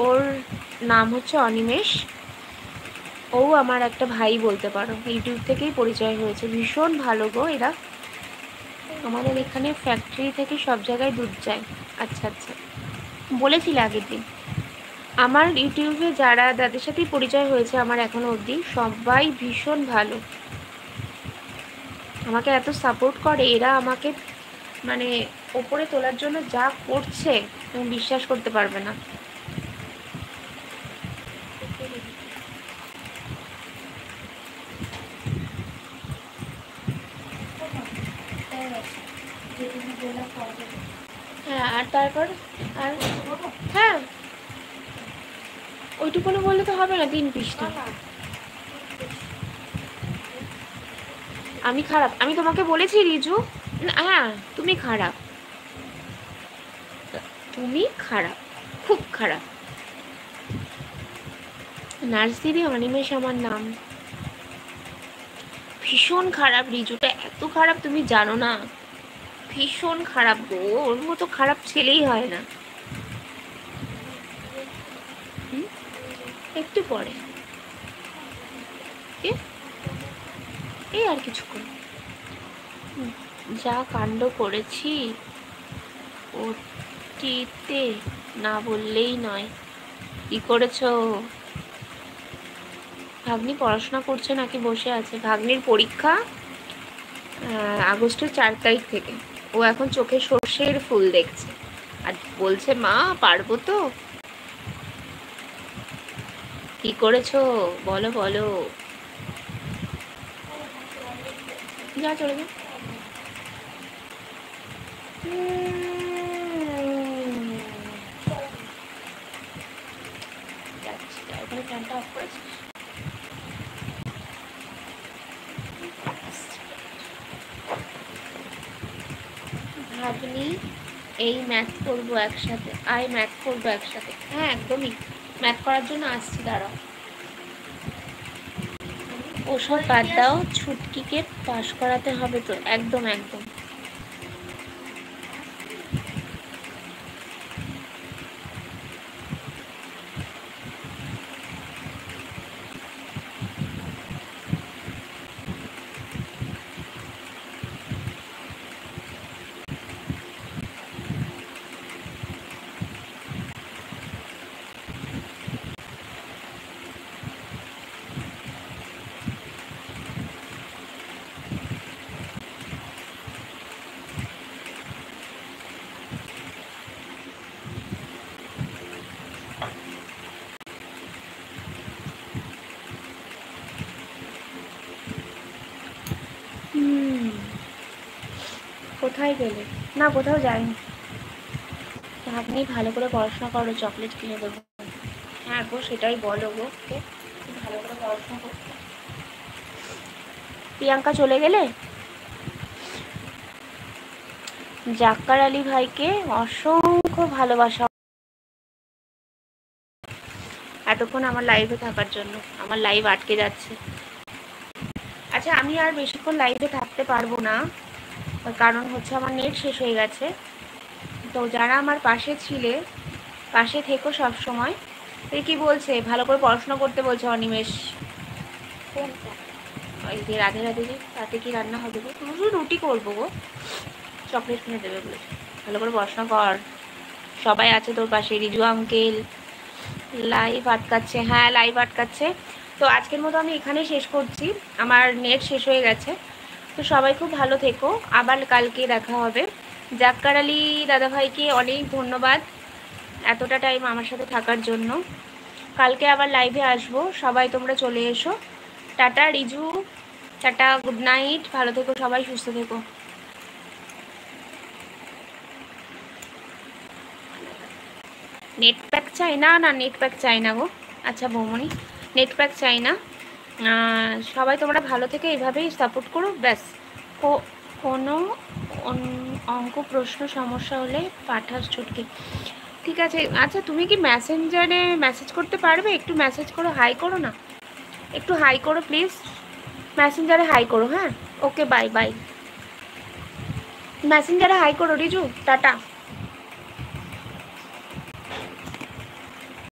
ওর নাম হচ্ছে অনিমেষ। ও আমার একটা ভাই বলতে পারো, ইউটিউব থেকেই পরিচয় হয়েছে। ভীষণ ভালো গো এরা, আমাদের এখানে ফ্যাক্টরি থেকে সব জায়গায় দুধ যায়। আচ্ছা আচ্ছা, বলেছিলে আগের দিন। আমার ইউটিউবে যারা যাদের সাথেই পরিচয় হয়েছে আমার এখনো অবধি, সবাই ভীষণ ভালো, আমাকে এত সাপোর্ট করে। এরা আমাকে মানে ওপরে তোলার জন্য যা করছে তুমি বিশ্বাস করতে পারবে না। হ্যাঁ, আর তারপর আর হ্যাঁ, ওইটুকুনি বললে তো হবে না, 3 পৃষ্ঠা। আমি খারাপ, আমি তোমাকে বলেছি রিজু। হ্যাঁ, তুমি খারাপ, তুমি খারাপ, খুব খারাপ। নার্সিরি অনিমেষ আমার নাম। ভীষণ খারাপ, রিজুটা এত খারাপ তুমি জানো না, ভীষণ খারাপ গো, ওর মতো খারাপ ছেলেই হয় না। একটু পরে এই আর কিছুক্ষণ। যা কাণ্ড করেছি ওটিতে, না বললেই নয়। কি করেছো? ভাগ্নি পড়াশোনা করছে নাকি বসে আছে? ভাগ্নির পরীক্ষা আগস্টের 4 তারিখ থেকে। ও এখন চোখে সর্ষের ফুল দেখছে আর বলছে মা পারবো তো। কি করেছো বলো বলো। যা চলে যা। ওখানে ফ্যানটা অফ করেছিস? ভাবনি এই ম্যাথ করবো একসাথে, আয় ম্যাথ করবো একসাথে। হ্যাঁ একদমই, ম্যাথ করার জন্য আসছি, দাঁড়াও। ওসব বাদ দাও, ছুটকিকে পাশ করাতে হবে তো, একদম একদম। কোথায় গেলে? না কোথাও যাইনি। ভাগ্নি ভালো করে পড়াশোনা করো, চকলেট কিনে দেবো। হ্যাঁ গো সেটাই বলো গো, ভালো করে পড়াশোনা করতে। প্রিয়াঙ্কা চলে গেলে? জাক্কার আলী ভাইকে অসংখ্য ভালোবাসা এতক্ষণ আমার লাইভে থাকার জন্য। আমার লাইভ আটকে যাচ্ছে। আচ্ছা আমি আর বেশিক্ষণ লাইভে থাকতে পারবো না, কারণ হচ্ছে আমার নেট শেষ হয়ে গেছে। তো যারা আমার পাশে ছিলে, পাশে থেকো সব সময়। তুই কি বলছে? ভালো করে পড়াশোনা করতে বলছে অনিমেষ। ওই যে রাধে রাধে, যে তাতে কি রান্না হবে গো? তুমি শুধু রুটি করবো গো, চকলেট কিনে দেবে বলেছে। ভালো করে পড়াশোনা কর, সবাই আছে তোর পাশে। রিজু আঙ্কেল লাইভ আটকাচ্ছে, হ্যাঁ লাইভ আটকাচ্ছে। তো আজকের মতো আমি এখানেই শেষ করছি, আমার নেট শেষ হয়ে গেছে। তো সবাই খুব ভালো থেকো, আবার কালকে দেখা হবে। জাক্কার আলী দাদাভাইকে অনেক ধন্যবাদ এতটা টাইম আমার সাথে থাকার জন্য। কালকে আবার লাইভে আসবো, সবাই তোমরা চলে এসো। Tata Riju, tata, good night, ভালো থেকো সবাই, সুস্থ থেকো। নেট প্যাক চাই? না না নেট প্যাক চাই না গো। আচ্ছা বৌমনি, নেট প্যাক চাই না। সবাই তোমরা ভালো থেকে এইভাবেই সাপোর্ট করো ব্যাস। কোনো অঙ্ক প্রশ্ন সমস্যা হলে পাঠাস ছুটকি। ঠিক আছে। আচ্ছা তুমি কি মেসেঞ্জারে মেসেজ করতে পারবে? একটু মেসেজ করো, হাই করো না, একটু হাই করো প্লিজ, মেসেঞ্জারে হাই করো। হ্যাঁ ওকে, বাই বাই। মেসেঞ্জারে হাই করো রিজু, টাটা।